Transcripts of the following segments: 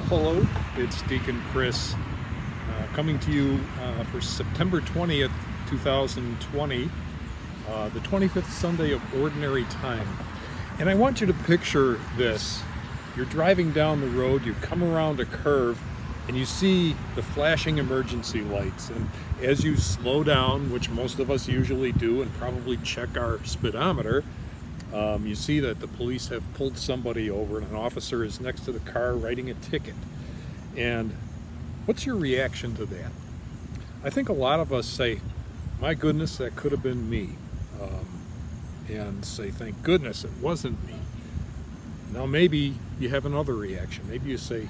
Hello, it's Deacon Chris coming to you for September 20th, 2020, the 25th Sunday of Ordinary Time. And I want you to picture this. You're driving down the road, you come around a curve, and you see the flashing emergency lights. And as you slow down, which most of us usually do, and probably check our speedometer, you see that the police have pulled somebody over and an officer is next to the car writing a ticket. And what's your reaction to that? I think a lot of us say, my goodness, that could have been me. And say, thank goodness it wasn't me. Now maybe you have another reaction. Maybe you say,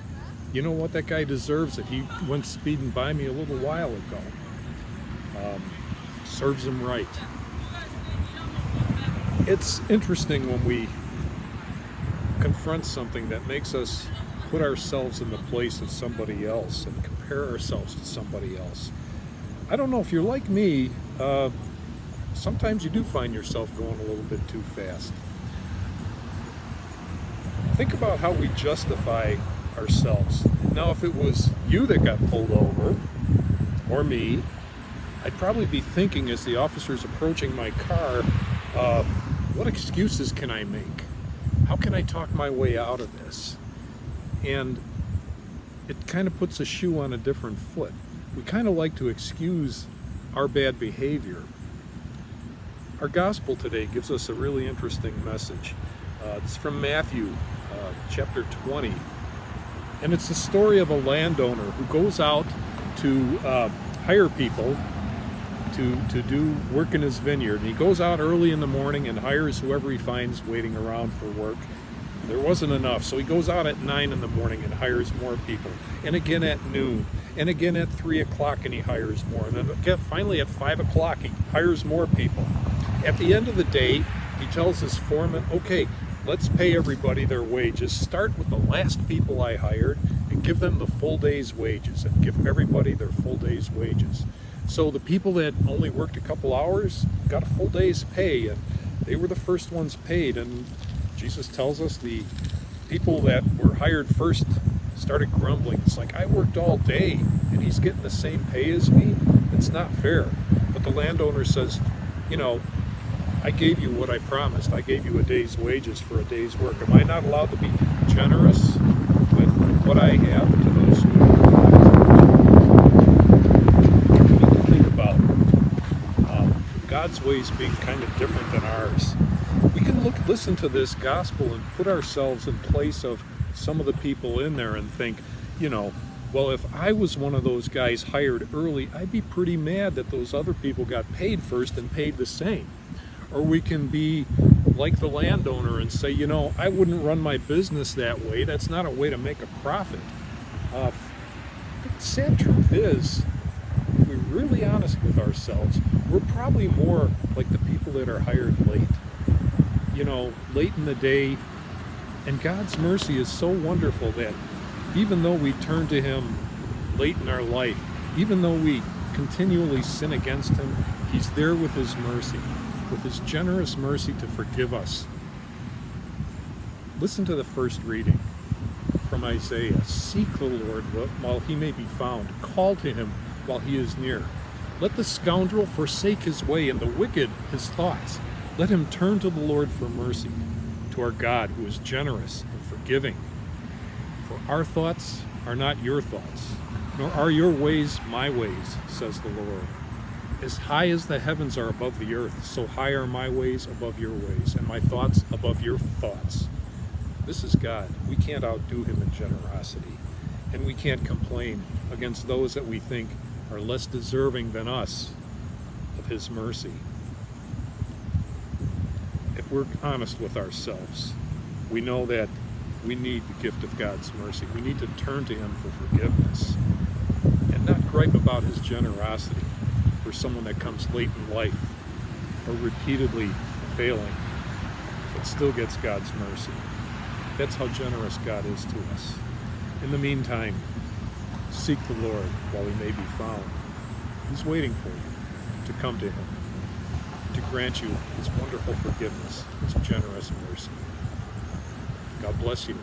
you know what, that guy deserves it. He went speeding by me a little while ago. Serves him right. It's interesting when we confront something that makes us put ourselves in the place of somebody else and compare ourselves to somebody else. I don't know if you're like me, sometimes you do find yourself going a little bit too fast. Think about how we justify ourselves. Now, if it was you that got pulled over, or me, I'd probably be thinking as the officer's approaching my car, what excuses can I make? How can I talk my way out of this? And it kind of puts a shoe on a different foot. We kind of like to excuse our bad behavior. Our gospel today gives us a really interesting message. It's from Matthew chapter 20. And it's the story of a landowner who goes out to hire people to do work in his vineyard. And he goes out early in the morning and hires whoever he finds waiting around for work. There wasn't enough, so he goes out at 9 in the morning and hires more people. And again at noon, and again at 3 o'clock, and he hires more. And then again, finally at 5 o'clock, he hires more people. At the end of the day, he tells his foreman, okay, let's pay everybody their wages. Start with the last people I hired and give them the full day's wages, and give everybody their full day's wages. So the people that only worked a couple hours got a full day's pay, and they were the first ones paid. And Jesus tells us the people that were hired first started grumbling. It's like, I worked all day and he's getting the same pay as me? It's not fair. But the landowner says, you know, I gave you what I promised. I gave you a day's wages for a day's work. Am I not allowed to be generous with what I have to those who God's ways being kind of different than ours? We can listen to this gospel and put ourselves in place of some of the people in there and think, you know, well, if I was one of those guys hired early, I'd be pretty mad that those other people got paid first and paid the same. Or we can be like the landowner and say, you know, I wouldn't run my business that way. That's not a way to make a profit. The sad truth is, if we're really honest with ourselves, we're probably more like the people that are hired late. You know, late in the day. And God's mercy is so wonderful that even though we turn to Him late in our life, even though we continually sin against Him, He's there with His mercy, with His generous mercy to forgive us. Listen to the first reading from Isaiah. Seek the Lord while He may be found. Call to Him while He is near. Let the scoundrel forsake his way and the wicked his thoughts. Let him turn to the Lord for mercy, to our God who is generous and forgiving. For our thoughts are not your thoughts, nor are your ways my ways, says the Lord. As high as the heavens are above the earth, so high are my ways above your ways, and my thoughts above your thoughts. This is God. We can't outdo Him in generosity, and we can't complain against those that we think are less deserving than us of His mercy. If we're honest with ourselves, we know that we need the gift of God's mercy. We need to turn to Him for forgiveness and not gripe about His generosity for someone that comes late in life or repeatedly failing, but still gets God's mercy. That's how generous God is to us. In the meantime, seek the Lord while He may be found. He's waiting for you to come to Him, to grant you His wonderful forgiveness, His generous mercy. God bless you.